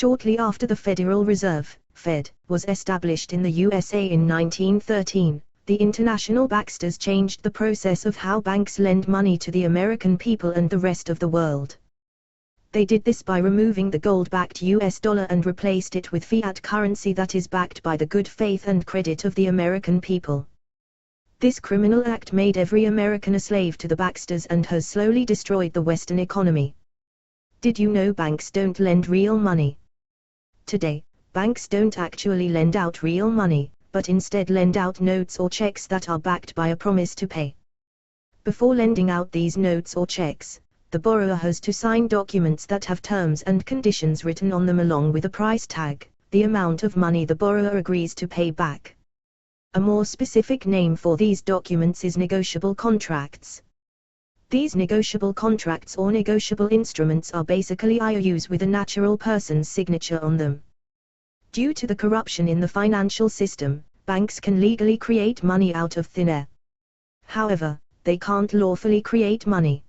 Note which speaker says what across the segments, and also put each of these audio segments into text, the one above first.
Speaker 1: Shortly after the Federal Reserve, Fed, was established in the USA in 1913, the international banksters changed the process of how banks lend money to the American people and the rest of the world. They did this by removing the gold-backed US dollar and replaced it with fiat currency that is backed by the good faith and credit of the American people. This criminal act made every American a slave to the banksters and has slowly destroyed the Western economy. Did you know banks don't lend real money? Today, banks don't actually lend out real money, but instead lend out notes or checks that are backed by a promise to pay. Before lending out these notes or checks, the borrower has to sign documents that have terms and conditions written on them along with a price tag, the amount of money the borrower agrees to pay back. A more specific name for these documents is negotiable contracts. These negotiable contracts or negotiable instruments are basically IOUs with a natural person's signature on them. Due to the corruption in the financial system, banks can legally create money out of thin air. However, they can't lawfully create money.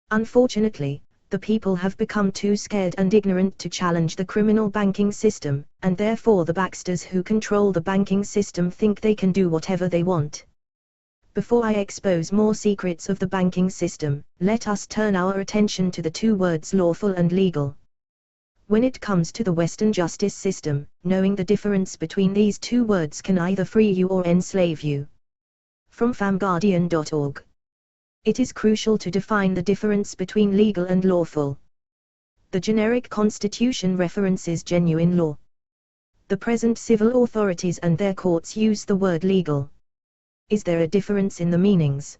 Speaker 1: Unfortunately, the people have become too scared and ignorant to challenge the criminal banking system, and therefore the banksters who control the banking system think they can do whatever they want. Before I expose more secrets of the banking system, let us turn our attention to the two words lawful and legal. When it comes to the Western justice system, knowing the difference between these two words can either free you or enslave you. From famguardian.org. It is crucial to define the difference between legal and lawful. The generic constitution references genuine law. The present civil authorities and their courts use the word legal. Is there a difference in the meanings?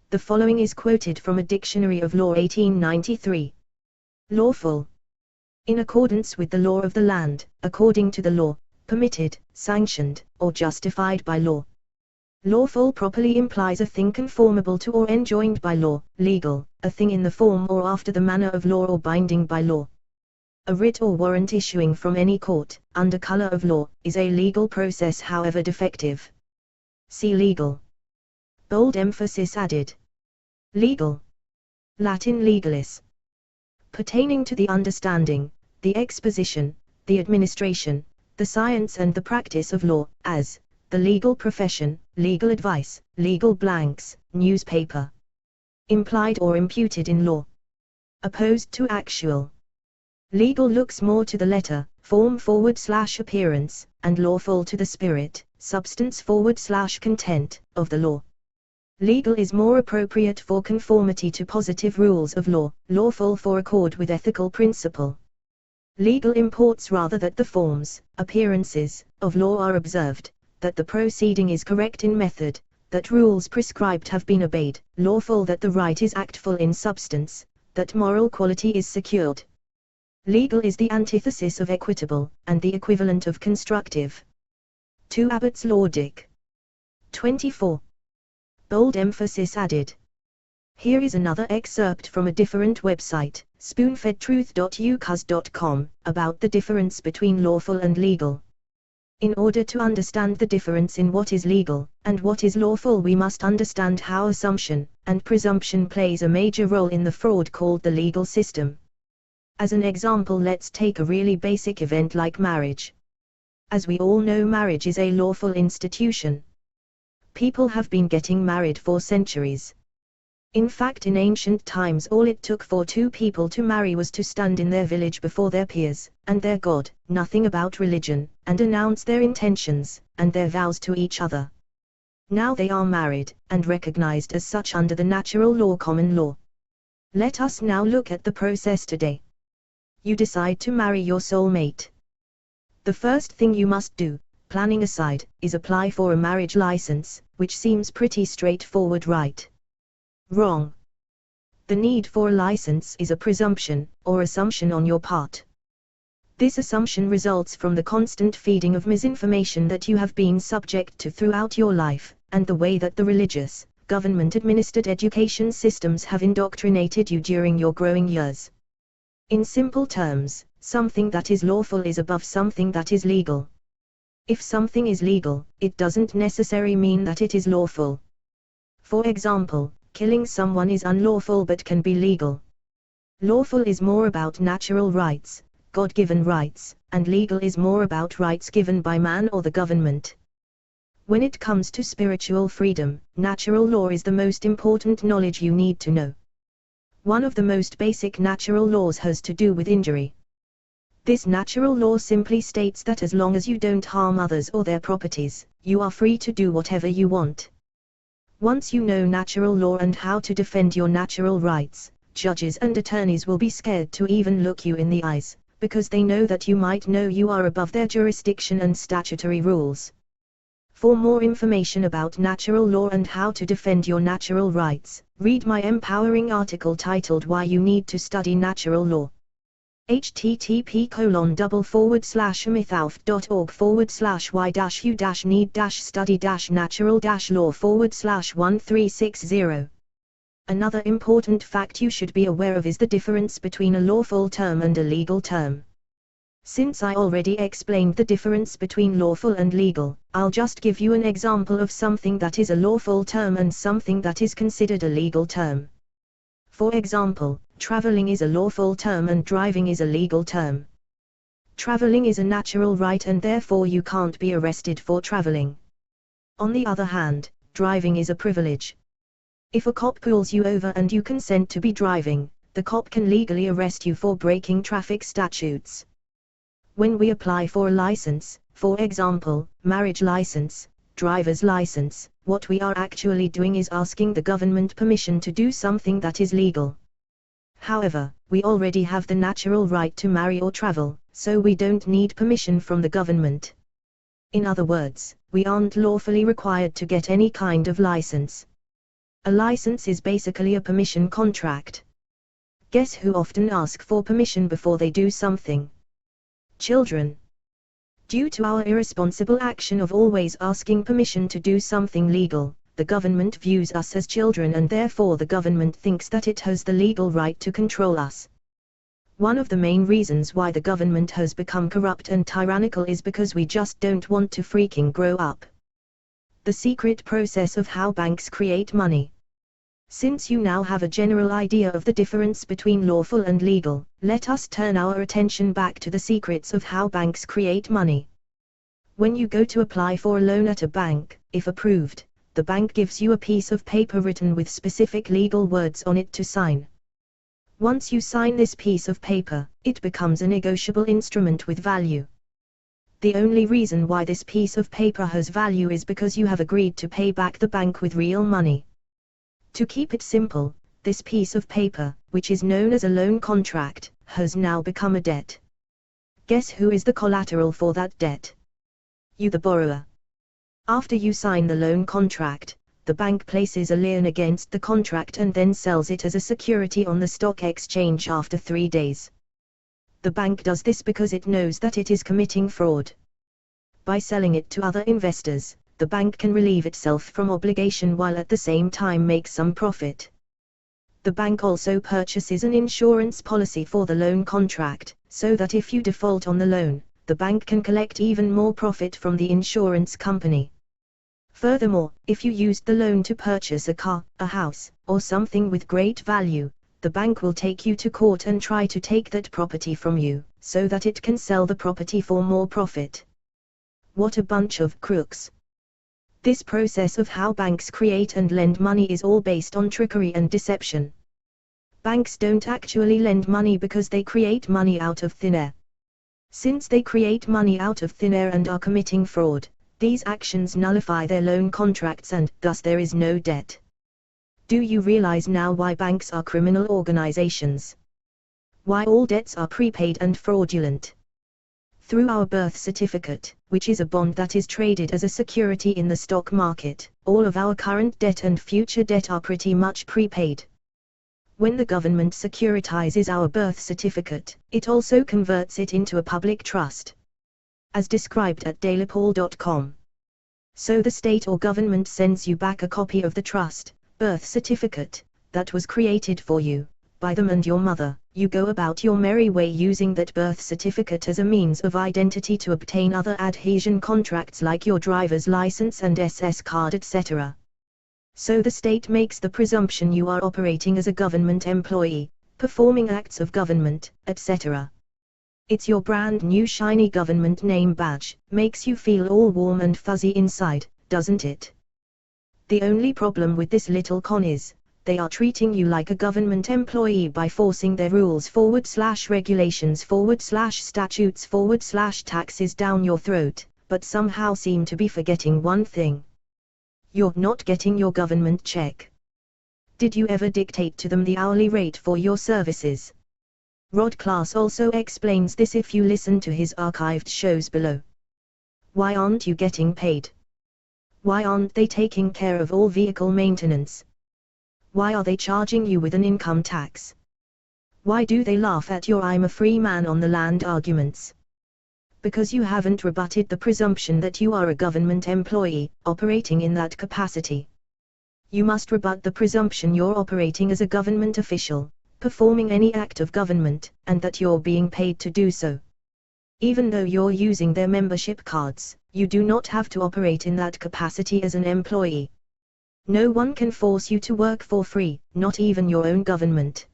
Speaker 1: The following is quoted from a Dictionary of Law 1893. Lawful. In accordance with the law of the land, according to the law, permitted, sanctioned, or justified by law. Lawful properly implies a thing conformable to or enjoined by law. Legal, a thing in the form or after the manner of law or binding by law. A writ or warrant issuing from any court, under color of law, is a legal process however defective. See legal. Bold emphasis added. Legal. Latin legalis. Pertaining to the understanding, the exposition, the administration, the science and the practice of law, as the legal profession, legal advice, legal blanks, newspaper. Implied or imputed in law. Opposed to actual. Legal looks more to the letter, form / appearance, and lawful to the spirit, substance / content, of the law. Legal is more appropriate for conformity to positive rules of law, lawful for accord with ethical principle. Legal imports rather that the forms, appearances, of law are observed, that the proceeding is correct in method, that rules prescribed have been obeyed, lawful that the right is actful in substance, that moral quality is secured. Legal is the antithesis of equitable, and the equivalent of constructive. 2 Abbott's Law Dic. 24. Bold emphasis added. Here is another excerpt from a different website, spoonfedtruth.ucas.com, about the difference between lawful and legal. In order to understand the difference in what is legal and what is lawful, we must understand how assumption and presumption plays a major role in the fraud called the legal system. As an example, let's take a really basic event like marriage. As we all know, marriage is a lawful institution. People have been getting married for centuries. In fact, in ancient times all it took for two people to marry was to stand in their village before their peers, and their God, nothing about religion, and announce their intentions, and their vows to each other. Now they are married, and recognized as such under the natural law, common law. Let us now look at the process today. You decide to marry your soulmate. The first thing you must do, planning aside, is apply for a marriage license, which seems pretty straightforward, right? Wrong. The need for a license is a presumption, or assumption on your part. This assumption results from the constant feeding of misinformation that you have been subject to throughout your life, and the way that the religious, government-administered education systems have indoctrinated you during your growing years. In simple terms, something that is lawful is above something that is legal. If something is legal, it doesn't necessarily mean that it is lawful. For example, killing someone is unlawful but can be legal. Lawful is more about natural rights, God-given rights, and legal is more about rights given by man or the government. When it comes to spiritual freedom, natural law is the most important knowledge you need to know. One of the most basic natural laws has to do with injury. This natural law simply states that as long as you don't harm others or their properties, you are free to do whatever you want. Once you know natural law and how to defend your natural rights, judges and attorneys will be scared to even look you in the eyes, because they know that you might know you are above their jurisdiction and statutory rules. For more information about natural law and how to defend your natural rights, read my empowering article titled Why You Need to Study Natural Law. http://mythouth.org/why-you-need-study-natural-law/1360. Another important fact you should be aware of is the difference between a lawful term and a legal term. Since I already explained the difference between lawful and legal, I'll just give you an example of something that is a lawful term and something that is considered a legal term. For example, traveling is a lawful term and driving is a legal term. Traveling is a natural right and therefore you can't be arrested for traveling. On the other hand, driving is a privilege. If a cop pulls you over and you consent to be driving, the cop can legally arrest you for breaking traffic statutes. When we apply for a license, for example, marriage license, driver's license, what we are actually doing is asking the government permission to do something that is legal. However, we already have the natural right to marry or travel, so we don't need permission from the government. In other words, we aren't lawfully required to get any kind of license. A license is basically a permission contract. Guess who often ask for permission before they do something? Children. Due to our irresponsible action of always asking permission to do something legal, the government views us as children and therefore the government thinks that it has the legal right to control us. One of the main reasons why the government has become corrupt and tyrannical is because we just don't want to freaking grow up. The secret process of how banks create money. Since you now have a general idea of the difference between lawful and legal, let us turn our attention back to the secrets of how banks create money. When you go to apply for a loan at a bank, if approved, the bank gives you a piece of paper written with specific legal words on it to sign. Once you sign this piece of paper, it becomes a negotiable instrument with value. The only reason why this piece of paper has value is because you have agreed to pay back the bank with real money. To keep it simple, this piece of paper, which is known as a loan contract, has now become a debt. Guess who is the collateral for that debt? You, the borrower. After you sign the loan contract, the bank places a lien against the contract and then sells it as a security on the stock exchange after 3 days. The bank does this because it knows that it is committing fraud. By selling it to other investors, the bank can relieve itself from obligation while at the same time make some profit. The bank also purchases an insurance policy for the loan contract, so that if you default on the loan, the bank can collect even more profit from the insurance company. Furthermore, if you used the loan to purchase a car, a house, or something with great value, the bank will take you to court and try to take that property from you, so that it can sell the property for more profit. What a bunch of crooks. This process of how banks create and lend money is all based on trickery and deception. Banks don't actually lend money because they create money out of thin air. Since they create money out of thin air and are committing fraud, these actions nullify their loan contracts and, thus there is no debt. Do you realize now why banks are criminal organizations? Why all debts are prepaid and fraudulent? Through our birth certificate, which is a bond that is traded as a security in the stock market, all of our current debt and future debt are pretty much prepaid. When the government securitizes our birth certificate, it also converts it into a public trust, as described at dailypaul.com. So the state or government sends you back a copy of the trust, birth certificate, that was created for you, by them and your mother. You go about your merry way using that birth certificate as a means of identity to obtain other adhesion contracts like your driver's license and SS card, etc. So the state makes the presumption you are operating as a government employee, performing acts of government, etc. It's your brand new shiny government name badge, makes you feel all warm and fuzzy inside, doesn't it? The only problem with this little con is, they are treating you like a government employee by forcing their rules / regulations / statutes / taxes down your throat, but somehow seem to be forgetting one thing. You're not getting your government check. Did you ever dictate to them the hourly rate for your services? Rod Class also explains this if you listen to his archived shows below. Why aren't you getting paid? Why aren't they taking care of all vehicle maintenance? Why are they charging you with an income tax? Why do they laugh at your "I'm a free man on the land" arguments? Because you haven't rebutted the presumption that you are a government employee, operating in that capacity. You must rebut the presumption you're operating as a government official, performing any act of government, and that you're being paid to do so. Even though you're using their membership cards, you do not have to operate in that capacity as an employee. No one can force you to work for free, not even your own government.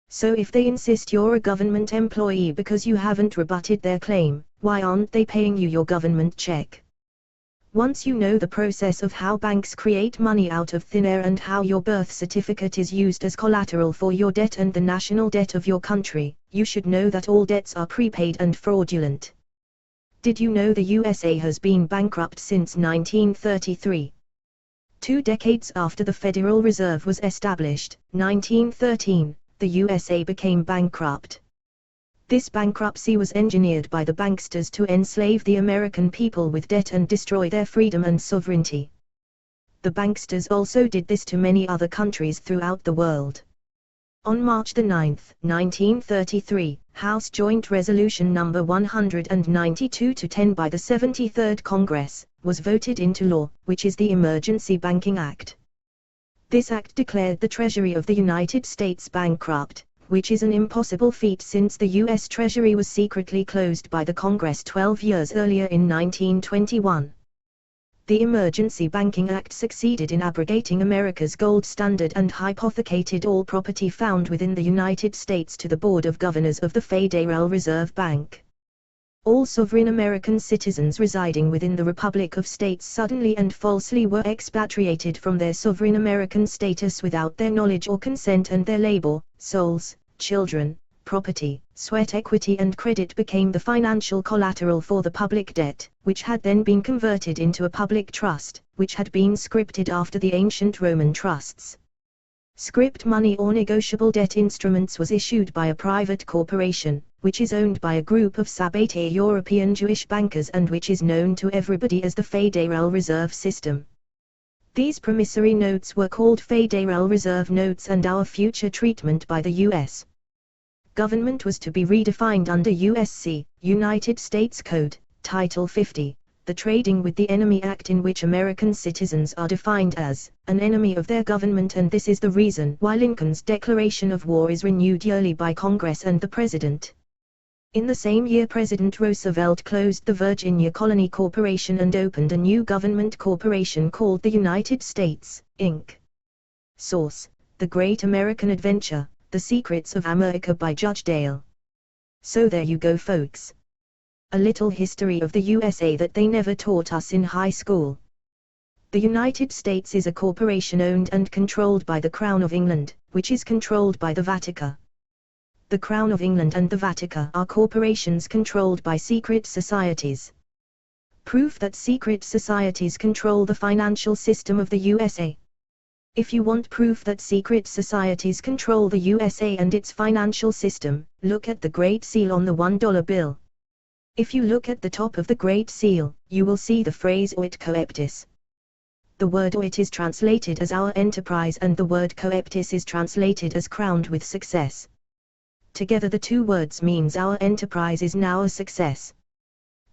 Speaker 1: So if they insist you're a government employee because you haven't rebutted their claim, why aren't they paying you your government check? Once you know the process of how banks create money out of thin air and how your birth certificate is used as collateral for your debt and the national debt of your country, you should know that all debts are prepaid and fraudulent. Did you know the USA has been bankrupt since 1933? 2 decades after the Federal Reserve was established, 1913, the USA became bankrupt. This bankruptcy was engineered by the banksters to enslave the American people with debt and destroy their freedom and sovereignty. The banksters also did this to many other countries throughout the world. On March 9, 1933, House Joint Resolution No. 192-10 by the 73rd Congress, was voted into law, which is the Emergency Banking Act. This act declared the Treasury of the United States bankrupt, which is an impossible feat since the U.S. Treasury was secretly closed by the Congress 12 years earlier in 1921. The Emergency Banking Act succeeded in abrogating America's gold standard and hypothecated all property found within the United States to the Board of Governors of the Federal Reserve Bank. All sovereign American citizens residing within the Republic of States suddenly and falsely were expatriated from their sovereign American status without their knowledge or consent, and their labor, souls, children, property, sweat equity and credit became the financial collateral for the public debt, which had then been converted into a public trust, which had been scripted after the ancient Roman trusts. Script money or negotiable debt instruments was issued by a private corporation, which is owned by a group of Sabbatea European Jewish bankers and which is known to everybody as the Federal Reserve System. These promissory notes were called Federal Reserve Notes, and our future treatment by the U.S. government was to be redefined under USC, United States Code, Title 50, the Trading with the Enemy Act, in which American citizens are defined as an enemy of their government, and this is the reason why Lincoln's declaration of war is renewed yearly by Congress and the President. In the same year, President Roosevelt closed the Virginia Colony Corporation and opened a new government corporation called the United States, Inc. Source: The Great American Adventure, The Secrets of America by Judge Dale. So there you go, folks. A little history of the USA that they never taught us in high school. The United States is a corporation owned and controlled by the Crown of England, which is controlled by the Vatican. The Crown of England and the Vatican are corporations controlled by secret societies. Proof that secret societies control the financial system of the USA. If you want proof that secret societies control the USA and its financial system, look at the Great Seal on the $1 bill. If you look at the top of the Great Seal, you will see the phrase "Oit Coeptis." The word "oit" is translated as "our enterprise" and the word "coeptis" is translated as "crowned with success." Together the two words means our enterprise is now a success.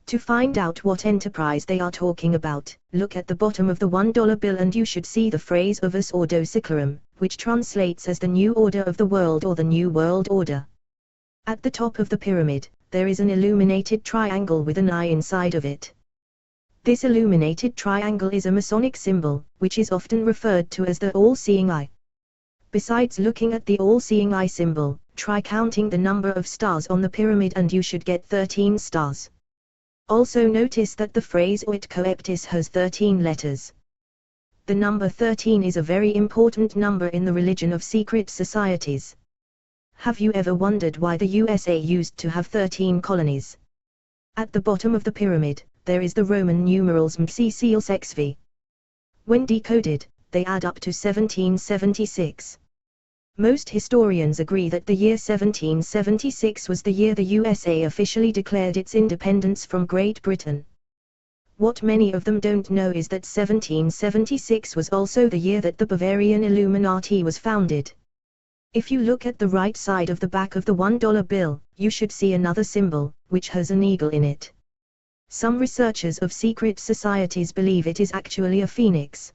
Speaker 1: To find out what enterprise they are talking about, look at the bottom of the $1 bill and you should see the phrase "Novus Ordo Seclorum," which translates as the New Order of the World or the New World Order. At the top of the pyramid, there is an illuminated triangle with an eye inside of it. This illuminated triangle is a Masonic symbol, which is often referred to as the all-seeing eye. Besides looking at the all-seeing eye symbol, Try counting the number of stars on the pyramid and you should get 13 stars. Also notice that the phrase oit coeptis has 13 letters. The number 13 is a very important number in the religion of secret societies. Have you ever wondered why the USA used to have 13 colonies? At the bottom of the pyramid, there is the Roman numerals MCCLXV. When decoded, they add up to 1776. Most historians agree that the year 1776 was the year the USA officially declared its independence from Great Britain. What many of them don't know is that 1776 was also the year that the Bavarian Illuminati was founded. If you look at the right side of the back of the $1 bill, you should see another symbol, which has an eagle in it. Some researchers of secret societies believe it is actually a phoenix.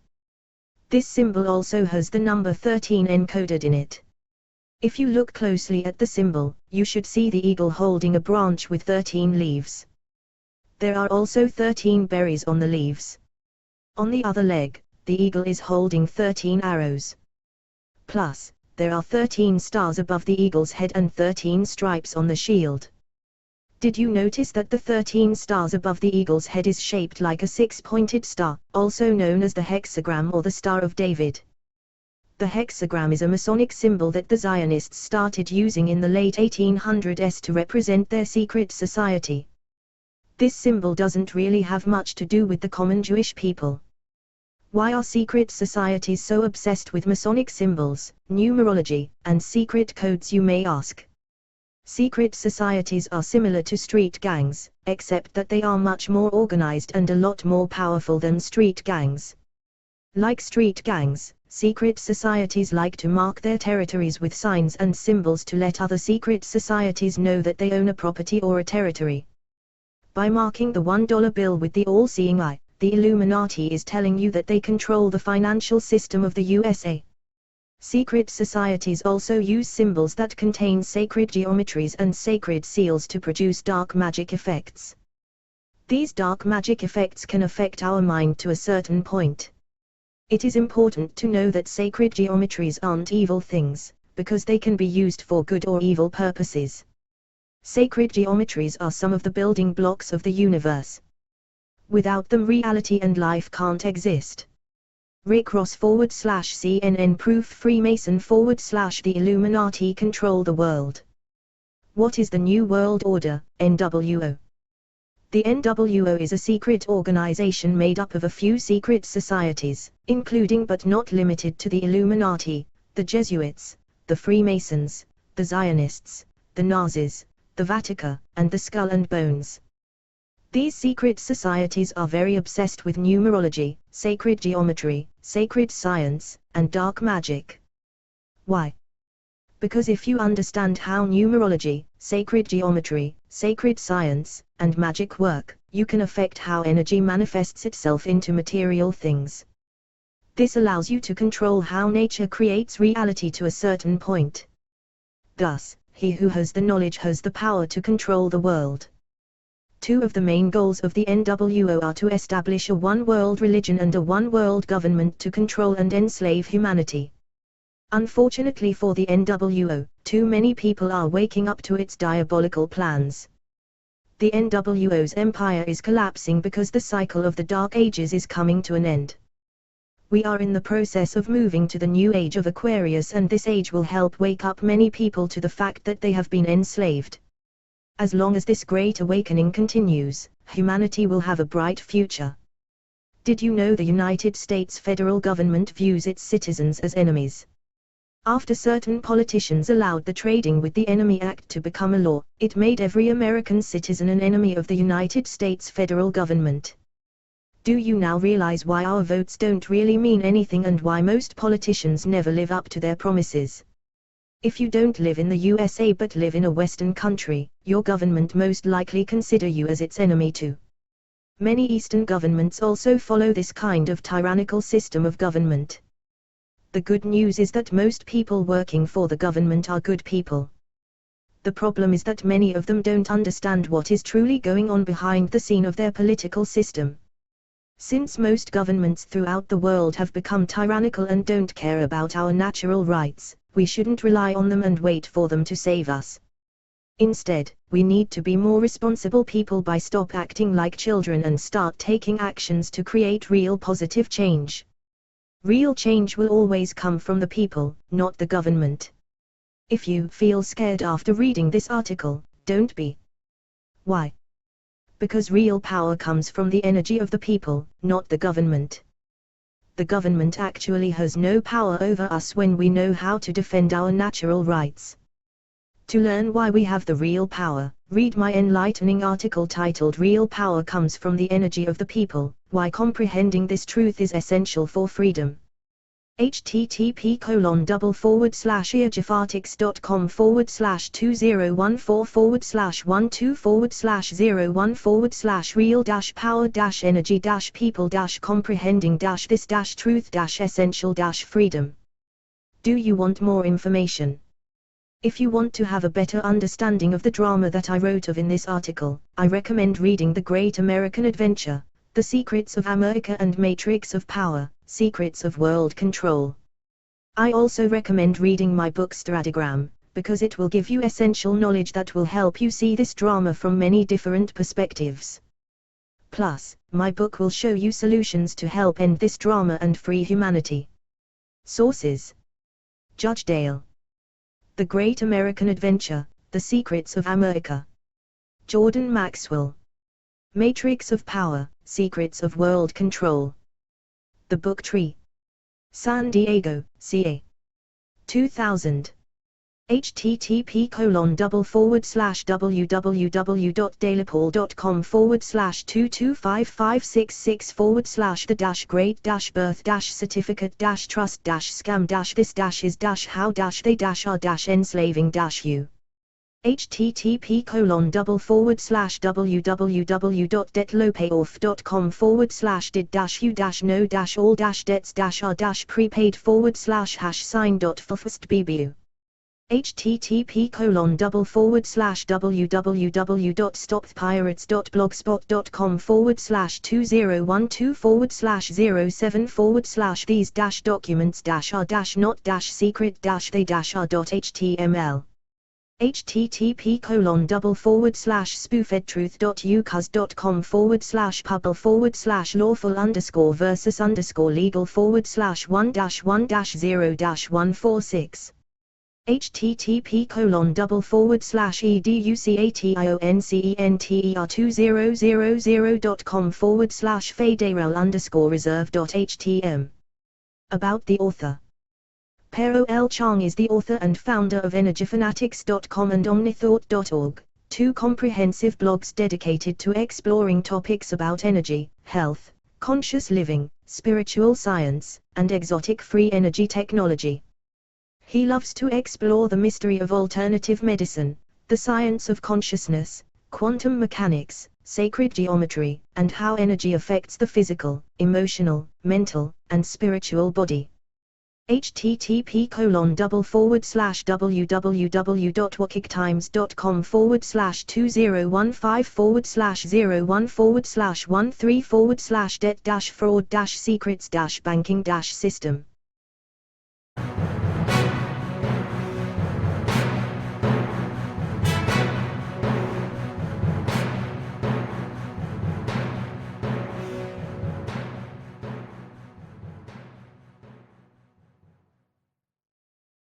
Speaker 1: This symbol also has the number 13 encoded in it. If you look closely at the symbol, you should see the eagle holding a branch with 13 leaves. There are also 13 berries on the leaves. On the other leg, the eagle is holding 13 arrows. Plus, there are 13 stars above the eagle's head and 13 stripes on the shield. Did you notice that the 13 stars above the eagle's head is shaped like a six-pointed star, also known as the hexagram or the Star of David? The hexagram is a Masonic symbol that the Zionists started using in the late 1800s to represent their secret society. This symbol doesn't really have much to do with the common Jewish people. Why are secret societies so obsessed with Masonic symbols, numerology, and secret codes, you may ask? Secret societies are similar to street gangs, except that they are much more organized and a lot more powerful than street gangs. Like street gangs, secret societies like to mark their territories with signs and symbols to let other secret societies know that they own a property or a territory. By marking the $1 bill with the all-seeing eye, the Illuminati is telling you that they control the financial system of the USA. Secret societies also use symbols that contain sacred geometries and sacred seals to produce dark magic effects. These dark magic effects can affect our mind to a certain point. It is important to know that sacred geometries aren't evil things, because they can be used for good or evil purposes. Sacred geometries are some of the building blocks of the universe. Without them, reality and life can't exist. Rick Ross /CNN proof Freemason / the Illuminati control the world. What is the New World Order, NWO? The NWO is a secret organization made up of a few secret societies, including but not limited to the Illuminati, the Jesuits, the Freemasons, the Zionists, the Nazis, the Vatican, and the Skull and Bones. These secret societies are very obsessed with numerology, sacred geometry, sacred science, and dark magic. Why? Because if you understand how numerology, sacred geometry, sacred science, and magic work, you can affect how energy manifests itself into material things. This allows you to control how nature creates reality to a certain point. Thus, he who has the knowledge has the power to control the world. Two of the main goals of the NWO are to establish a one-world religion and a one-world government to control and enslave humanity. Unfortunately for the NWO, too many people are waking up to its diabolical plans. The NWO's empire is collapsing because the cycle of the Dark Ages is coming to an end. We are in the process of moving to the new age of Aquarius, and this age will help wake up many people to the fact that they have been enslaved. As long as this great awakening continues, humanity will have a bright future. Did you know the United States federal government views its citizens as enemies? After certain politicians allowed the Trading with the Enemy Act to become a law, it made every American citizen an enemy of the United States federal government. Do you now realize why our votes don't really mean anything and why most politicians never live up to their promises? If you don't live in the USA but live in a Western country, your government most likely consider you as its enemy too. Many Eastern governments also follow this kind of tyrannical system of government. The good news is that most people working for the government are good people. The problem is that many of them don't understand what is truly going on behind the scene of their political system. Since most governments throughout the world have become tyrannical and don't care about our natural rights, we shouldn't rely on them and wait for them to save us. Instead, we need to be more responsible people by stop acting like children and start taking actions to create real positive change. Real change will always come from the people, not the government. If you feel scared after reading this article, don't be. Why? Because real power comes from the energy of the people, not the government. The government actually has no power over us when we know how to defend our natural rights. To learn why we have the real power, read my enlightening article titled Real Power Comes from the Energy of the People, Why Comprehending This Truth is Essential for Freedom. http://earjafartics.com/2014/1240/1-4/real-power-energy-people-comprehending-this-truth-essential-freedom. Do you want more information? If you want to have a better understanding of the drama that I wrote of in this article, I recommend reading The Great American Adventure, The Secrets of America and Matrix of Power, Secrets of World Control. I also recommend reading my book Stradigram, because it will give you essential knowledge that will help you see this drama from many different perspectives. Plus, my book will show you solutions to help end this drama and free humanity. Sources: Judge Dale. The Great American Adventure, The Secrets of America. Jordan Maxwell. Matrix of Power, Secrets of World Control. The Book Tree. San Diego, CA. 2000. http://www.dailypool.com/225566/the-great-birth-certificate-trust-scam-this-are-enslaving-you. http://www.debtlopayoff.com/did-you-know-all-debts-are-prepaid/sign.ffstbbu. http://2020/2007/these-documents-are-not-secret-they-are.html. http://spoof@truth.ucas.com/publ/lawful_versus_legal/1-1-0-146. http://educationcenter000.com/federal_reserve.htm. About the author. Pero L. Chang is the author and founder of EnergyFanatics.com and OmniThought.org, two comprehensive blogs dedicated to exploring topics about energy, health, conscious living, spiritual science, and exotic free energy technology. He loves to explore the mystery of alternative medicine, the science of consciousness, quantum mechanics, sacred geometry, and how energy affects the physical, emotional, mental, and spiritual body. http://www.wakiktimes.com/2015/01/13/debt-fraud-secrets-banking-system